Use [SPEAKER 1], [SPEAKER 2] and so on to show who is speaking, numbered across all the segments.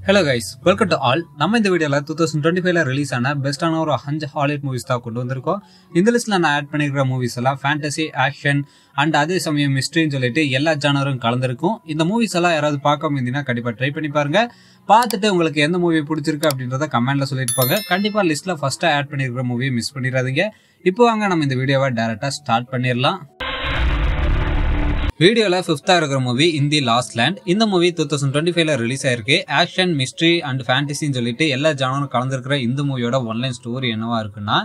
[SPEAKER 1] Hello guys, welcome to all. நம்ம இந்த வீடியோல 2025ல ரிலீஸ் ஆன பெஸ்டான ஒரு 5 ஹாலிவுட் மூவிஸ் தான் கொண்டு வந்திருக்கோம். இந்த லிஸ்ட்ல நான் ஆட் பண்ணிருக்கிற மூவிஸ் எல்லாம் ஃபேண்டசி, ஆக்ஷன் அண்ட் அதே சமயம் மிஸ்ட்ரின்னு சொல்லிட்டு எல்லா ஜானரும் கலந்துருக்கும். இந்த மூவிஸ் எல்லாம் யாராவது பார்க்காம இருந்தீங்கன்னா கண்டிப்பா ட்ரை பண்ணி பாருங்க. பார்த்துட்டு உங்களுக்கு எந்த மூவி பிடிச்சிருக்கு அப்படின்றத கமெண்ட்ல சொல்லிட்டு போங்க. கண்டிப்பா லிஸ்ட்ல ஃபர்ஸ்டா ஆட் பண்ணிருக்கிற மூவியை மிஸ் பண்ணிடாதீங்க. இப்போ வாங்க நம்ம இந்த வீடியோவை டைரக்டா ஸ்டார்ட் பண்ணிடலாம். வீடியோல 5th இருக்கிற மூவி இந்தி லாஸ்ட் லேண்ட். இந்த மூவி 2025ல ரிலீஸ் ஆயிருக்கு. ஆக்ஷன், மிஸ்ட்ரி அண்ட் ஃபேண்டசின்னு சொல்லிட்டு எல்லா ஜானரும் கலந்துருக்கிற இந்த மூவியோட ஒன்லைன் ஸ்டோரி என்னவா இருக்குன்னா,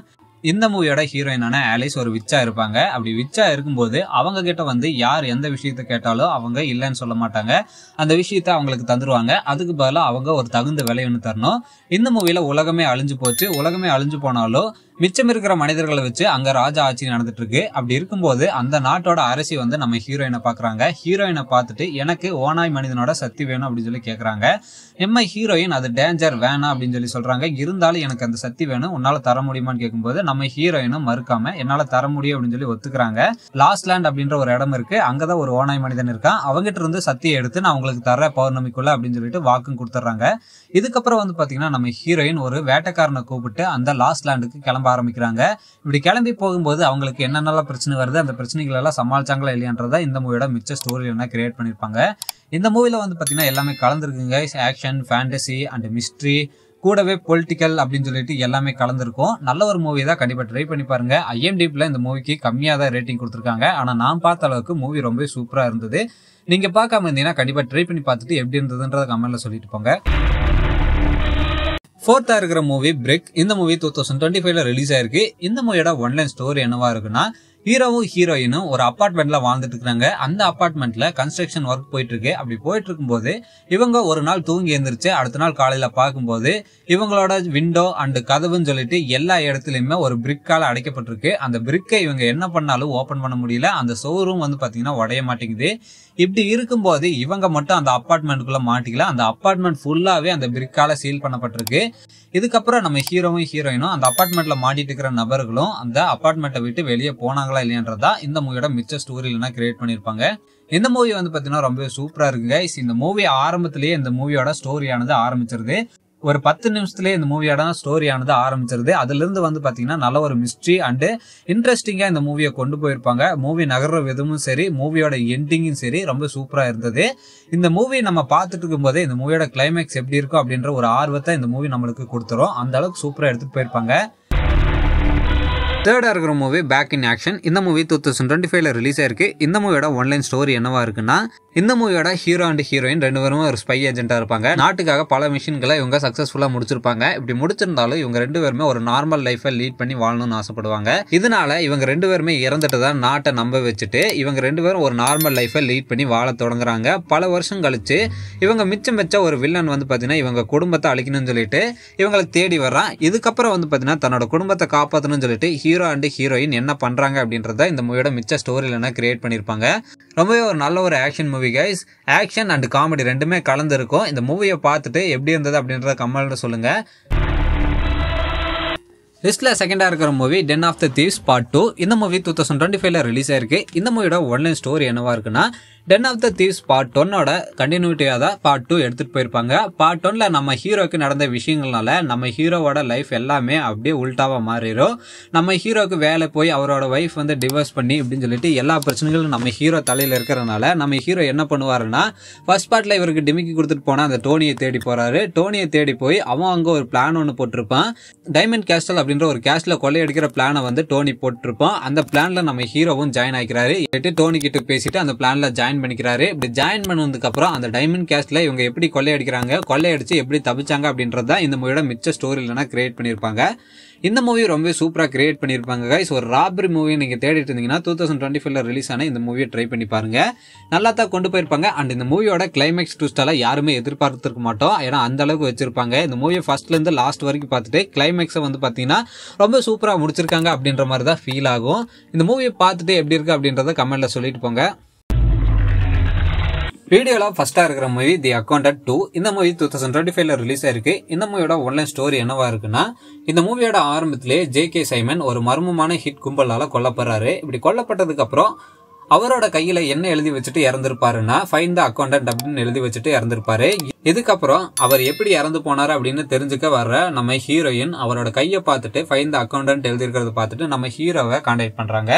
[SPEAKER 1] இந்த மூவியோட ஹீரோயினான ஆலிஸ் ஒரு விச்சா இருப்பாங்க. அப்படி விச்சா இருக்கும்போது அவங்க கிட்ட வந்து யார் எந்த விஷயத்த கேட்டாலும் அவங்க இல்லைன்னு சொல்ல மாட்டாங்க. அந்த விஷயத்த அவங்களுக்கு தந்துருவாங்க. அதுக்கு பதிலாக அவங்க ஒரு தகுந்த விலைன்னு தரணும். இந்த மூவில உலகமே அழிஞ்சு போச்சு. உலகமே அழிஞ்சு போனாலும் மிச்சம் இருக்கிற மனிதர்களை வச்சு அங்க ராஜா ஆட்சி நடந்துட்டு இருக்கு. அப்படி இருக்கும்போது அந்த நாட்டோட அரசி வந்து நம்ம ஹீரோயினை பாக்குறாங்க. ஹீரோயினை பார்த்துட்டு எனக்கு ஓனாய் மனிதனோட சக்தி வேணும் அப்படின்னு சொல்லி கேக்குறாங்க. எம்ம ஹீரோயின் அது டேஞ்சர் வேணாம் அப்படின்னு சொல்லி சொல்றாங்க. இருந்தாலும் எனக்கு அந்த சக்தி வேணும், உன்னால தர முடியுமான்னு கேட்கும்போது நம்ம ஹீரோயினும் மறுக்காம என்னால தர முடியும் அப்படின்னு சொல்லி ஒத்துக்கிறாங்க. லாஸ்ட் லேண்ட் அப்படின்ற ஒரு இடம் இருக்கு. அங்கதான் ஒரு ஓனாய் மனிதன் இருக்கான். அவங்ககிட்ட இருந்து சக்தியை எடுத்து நான் உங்களுக்கு தர பௌர்ணமிக்குள்ள அப்படின்னு சொல்லிட்டு வாக்கும் கொடுத்துட்றாங்க. இதுக்கப்புறம் வந்து பாத்தீங்கன்னா நம்ம ஹீரோயின் ஒரு வேட்டைக்காரனை கூப்பிட்டு அந்த லாஸ்ட் லேண்டுக்கு கிளம்ப ஆரம்பிக்கிறாங்க. இப்படி கிளம்பி போகும்போது அவங்களுக்கு என்னென்னலாம் பிரச்சனை வருது, அந்த பிரச்சனைகள் எல்லாம் சமாளிச்சாங்களா இல்லையான்றதா இந்த மூவியோட மிச்ச ஸ்டோரி என்ன கிரியேட் பண்ணிருப்பாங்க. இந்த மூவில வந்து பாத்தீங்கன்னா எல்லாமே கலந்துருக்குங்க. ஆக்ஷன், ஃபேண்டசி அண்ட் மிஸ்ட்ரி கூடவே பொலிட்டிக்கல் அப்படின்னு சொல்லிட்டு எல்லாமே கலந்துருக்கும். நல்ல ஒரு மூவி தான், கண்டிப்பா ட்ரை பண்ணி பாருங்க. IMDbல இந்த மூவிக்கு கம்மியா தான் ரேட்டிங் கொடுத்துருக்காங்க. ஆனா நான் பார்த்த அளவுக்கு மூவி ரொம்ப சூப்பரா இருந்தது. நீங்க பார்க்காம இருந்தீங்கன்னா கண்டிப்பா ட்ரை பண்ணி பார்த்துட்டு எப்படி இருந்ததுன்றத கமெண்ட்ல சொல்லிட்டு போங்க. 4th இருக்கிற மூவி பிரிக். இந்த மூவி 2025ல ரிலீஸ் ஆயிருக்கு. இந்த மூவியோட ஒன்லைன் ஸ்டோரி என்னவா இருக்குன்னா, ஹீரோவும் ஹீரோயினும் ஒரு அபார்ட்மெண்ட்ல வாழ்ந்துட்டு இருக்காங்க. அந்த அபார்ட்மெண்ட்ல கன்ஸ்ட்ரக்ஷன் ஒர்க் போயிட்டு இருக்கு. அப்படி போயிட்டு இருக்கும்போது இவங்க ஒரு நாள் தூங்கி எழுந்திரிச்சு அடுத்த நாள் காலையில பார்க்கும்போது இவங்களோட விண்டோ அண்ட் கதவுன்னு சொல்லிட்டு எல்லா இடத்துலயுமே ஒரு பிரிக்கால அடைக்கப்பட்டிருக்கு. அந்த பிரிக்கை இவங்க என்ன பண்ணாலும் ஓபன் பண்ண முடியல. அந்த சோரும் வந்து பாத்தீங்கன்னா உடைய மாட்டேங்குது. இப்படி இருக்கும்போது இவங்க மட்டும் அந்த அபார்ட்மெண்ட்டுக்குள்ள மாட்டிக்கல. அந்த அபார்ட்மெண்ட் ஃபுல்லாவே அந்த பிரிக்கால சீல் பண்ணப்பட்டிருக்கு. இதுக்கப்புறம் நம்ம ஹீரோவும் ஹீரோயினும் அந்த அபார்ட்மெண்ட்ல மாட்டிட்டு இருக்கிற நபர்களும் அந்த அபார்ட்மெண்ட்டை விட்டு வெளியே போனாங்களா இல்லையான்றதா இந்த மூவியோட மிச்ச ஸ்டோரியில கிரியேட் பண்ணிருப்பாங்க. இந்த மூவி வந்து பாத்தீங்கன்னா ரொம்ப சூப்பரா இருக்குங்க. இந்த மூவி ஆரம்பத்திலேயே இந்த மூவியோட ஸ்டோரியானது ஆரம்பிச்சிருது. ஒரு 10 நிமிஷத்துலயே இந்த மூவியோட ஸ்டோரியானது ஆரம்பிச்சிருது. அதுல இருந்து வந்து பாத்தீங்கன்னா நல்ல ஒரு மிஸ்ட்ரி அண்ட் இன்ட்ரெஸ்டிங்கா இந்த மூவியை கொண்டு போயிருப்பாங்க. மூவி நகர்ற விதமும் சரி, மூவியோட எண்டிங்கும் சரி ரொம்ப சூப்பரா இருந்தது. இந்த மூவி நம்ம பார்த்துட்டு இருக்கும் போதே இந்த மூவியோட கிளைமேக்ஸ் எப்படி இருக்கும் அப்படின்ற ஒரு ஆர்வத்தை இந்த மூவி நம்மளுக்கு கொடுத்துரும். அந்த அளவுக்கு சூப்பரா எடுத்துட்டு போயிருப்பாங்க. 3rd இருக்கிற மூவி பேக் இன் ஆக்ஷன். இந்த மூவி 2025ல ரிலீஸ் ஆயிருக்கு. இந்த மூவியோட ஒன்லைன் ஸ்டோரி என்னவா இருக்குன்னா, இந்த மூவியோட ஹீரோ அண்ட் ஹீரோயின் 2 பேரும் ஒரு ஸ்பை ஏஜென்ட்டா இருப்பாங்க. நாட்டுக்காக பல மிஷன்களை இவங்க சக்சஸ்ஃபுல்லா முடிச்சிருப்பாங்க. இப்படி முடிச்சிருந்தாலும் இவங்க 2 பேருமே ஒரு நார்மல் லைஃபை லீட் பண்ணி வாழணும்னு ஆசைப்படுவாங்க. இதனால இவங்க 2 பேருமே இறந்துட்டு தான் நாட்டை நம்ப வச்சுட்டு இவங்க 2 பேரும் ஒரு நார்மல் லைஃபை லீட் பண்ணி வாழ தொடங்குறாங்க. பல வருஷம் கழிச்சு இவங்க மிச்சம் வச்ச ஒரு வில்லன் வந்து பாத்தீங்கன்னா இவங்க குடும்பத்தை அழிக்கணும்னு சொல்லிட்டு இவங்களை தேடி வர்றான். இதுக்கப்புறம் வந்து பாத்தீங்கன்னா தன்னோட குடும்பத்தை காப்பாற்றணும்னு சொல்லிட்டு ஹீரோ அண்ட் ஹீரோயின் என்ன பண்றாங்க அப்படின்றத இந்த மூவியோட மிச்ச ஸ்டோரியில கிரியேட் பண்ணிருப்பாங்க. ரொம்பவே ஒரு நல்ல ஒரு action movie guys. Action and comedy ரெண்டுமே கலந்து இருக்கும். இந்த மூவியை பார்த்துட்டு எப்படி இருந்தது அப்படின்றத கமெண்ட்ல சொல்லுங்க. லிஸ்ட்ல 2nd இருக்கிற movie ten of the thieves part 2. இந்த மூவி 2025ல ரிலீஸ் ஆயிருக்கு. இந்த மூவியோட ஒன்லைன் ஸ்டோரி என்னவா இருக்குன்னா, Den of the thieves part 1ஓட கண்டினியூட்டியா தான் பார்ட் 2 எடுத்துட்டு போயிருப்பாங்க. பார்ட் 1ல நம்ம ஹீரோக்கு நடந்த விஷயங்கள்னால நம்ம ஹீரோவோட லைஃப் எல்லாமே அப்படியே உல்டாவா மாறிடும். நம்ம ஹீரோக்கு வேலை போய் அவரோட ஒய்ஃப் வந்து டிவோர்ஸ் பண்ணி இப்படின்னு சொல்லிட்டு எல்லா பிரச்சனைகளும் நம்ம ஹீரோ தலையில இருக்கிறதுனால நம்ம ஹீரோ என்ன பண்ணுவாருன்னா, ஃபர்ஸ்ட் பார்ட்ல இவருக்கு டிமிக்கி கொடுத்துட்டு போனா அந்த டோனியை தேடி போறாரு. டோனியை தேடி போய் அவன் அங்க ஒரு பிளான் ஒன்று போட்டிருப்பான். டைமண்ட் கேஸ்டல் அப்படின்ற ஒரு கேஸ்ட்ல கொள்ளையடிக்கிற பிளானை வந்து டோனி போட்டிருப்பான். அந்த பிளான்ல நம்ம ஹீரோவும் ஜாயின் ஆகிக்கிறாரு. டோனி கிட்ட பேசிட்டு அந்த பிளான்ல ஜாயின் பண்ணிக்கிறாரு. இப்படி ஜாயின் பண்ணதுக்கு அப்புறம் அந்த டைமண்ட் கேஸ்ட்ல இவங்க எப்படி கொள்ளையடிக்கிறாங்க, கொள்ளையடிச்சு எப்படி தப்பிச்சாங்க அப்படின்றத இந்த மூவியோட மிச்ச ஸ்டோரியில கிரியேட் பண்ணிருப்பாங்க. இந்த மூவி ரொம்ப சூப்பரா கிரியேட் பண்ணிருப்பாங்க கைஸ். ஒரு ராபரி மூவி நீங்க தேடிட்டு இருந்தீங்கன்னா 2025ல ரிலீஸ் ஆன இந்த மூவியை ட்ரை பண்ணி பாருங்க. நல்லா தான் கொண்டு போயிருப்பாங்க. அண்ட் இந்த மூவியோட கிளைமேக்ஸ் ட்விஸ்ட் யாருமே எதிர்பார்த்திருக்க மாட்டோம். ஏன்னா அந்த அளவுக்கு வச்சிருப்பாங்க. இந்த மூவியை ஃபர்ஸ்ட்ல இருந்து லாஸ்ட் வரைக்கும் பார்த்துட்டு கிளைமேக்ஸை வந்து பாத்தீங்கன்னா ரொம்ப சூப்பரா முடிச்சிருக்காங்க அப்படின்ற மாதிரி தான் ஃபீல் ஆகும். இந்த மூவியை பார்த்துட்டு எப்படி இருக்கு அப்படின்றத கமெண்ட்ல சொல்லிட்டு போங்க. வீடியோல ஃபர்ஸ்டா இருக்கிற மூவி தி அக்கௌண்டன்ட் 2. இந்த மூவி 2025ல ரிலீஸ் ஆயிருக்கு. இந்த மூவியோட ஒன்லைன் ஸ்டோரி என்னவா இருக்குன்னா, இந்த மூவியோட ஆரம்பத்திலே J.K. சைமன் ஒரு மர்மமான ஹிட் கும்பலால கொல்லப்படுறாரு. இப்படி கொல்லப்பட்டதுக்கு அப்புறம் அவரோட கையில என்ன எழுதி வச்சுட்டு இறந்திருப்பாருன்னா, ஃபைண்ட் த அக்கௌண்டன்ட் அப்படின்னு எழுதி வச்சுட்டு இறந்திருப்பாரு. இதுக்கப்புறம் அவர் எப்படி இறந்து போனாரு அப்படின்னு தெரிஞ்சுக்க வர்ற நம்ம ஹீரோயின் அவரோட கையை பார்த்துட்டு ஃபைண்ட் தி அக்கௌண்டன்ட் எழுதிருக்கிறத பார்த்துட்டு நம்ம ஹீரோவை கான்டாக்ட் பண்றாங்க.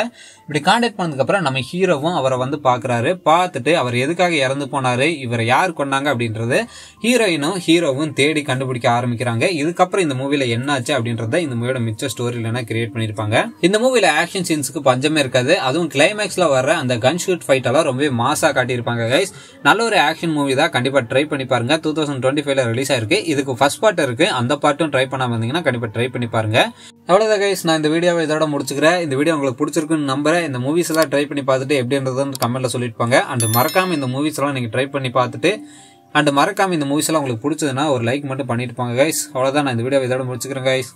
[SPEAKER 1] இப்படி கான்டாக்ட் பண்ணதுக்கு அப்புறம் நம்ம ஹீரோவும் அவரை வந்து பாக்குறாரு. பார்த்துட்டு அவர் எதுக்காக இறந்து போனாரு, இவரை யார் கொண்டாங்க அப்படின்றது ஹீரோயினும் ஹீரோவும் தேடி கண்டுபிடிக்க ஆரம்பிக்கிறாங்க. இதுக்கப்புறம் இந்த மூவில என்னாச்சு அப்படின்றத இந்த மூவியோட மிச்ச ஸ்டோரியில கிரியேட் பண்ணிருப்பாங்க. இந்த மூவில ஆக்ஷன் சீன்ஸுக்கு பஞ்சமே இருக்காது. அதுவும் கிளைமேக்ஸ்ல வர்ற அந்த கன் ஷூட் ஃபைட் எல்லாம் ரொம்பவே மாசா காட்டியிருப்பாங்க கைஸ். நல்ல ஒரு ஆக்ஷன் மூவி தான், கண்டிப்பா ட்ரை பண்ணி பாருங்க. 2025 ரிலீஸ் ஆயிருக்கு. இதுக்கு ஃபர்ஸ்ட் பார்ட் இருக்கு, அந்த பார்ட்டும் ட்ரை பண்ணாம இருந்தீங்கன்னா கண்டிப்பா ட்ரை பண்ணி பாருங்க. அவ்வளவுதான் கைஸ், நான் இந்த வீடியோவை இதோட முடிச்சுக்கிறேன். இந்த வீடியோ உங்களுக்கு பிடிச்சிருக்குன்னு நம்புறேன். இந்த மூவிஸ் எல்லாம் ட்ரை பண்ணி பார்த்துட்டு எப்படின்றதுன்னு கமெண்ட்ல சொல்லிட்டு போங்க. அண்ட் மறக்காம இந்த மூவிஸ் எல்லாம் நீங்க ட்ரை பண்ணி பார்த்துட்டு அண்ட் மறக்காம இந்த மூவிஸ் எல்லாம் உங்களுக்கு பிடிச்சதுன்னா ஒரு லைக் மட்டும் பண்ணிட்டு போங்க கைஸ். அவ்வளவுதான், நான் இந்த வீடியோ இதோட முடிச்சுக்கிறேன் கைஸ்.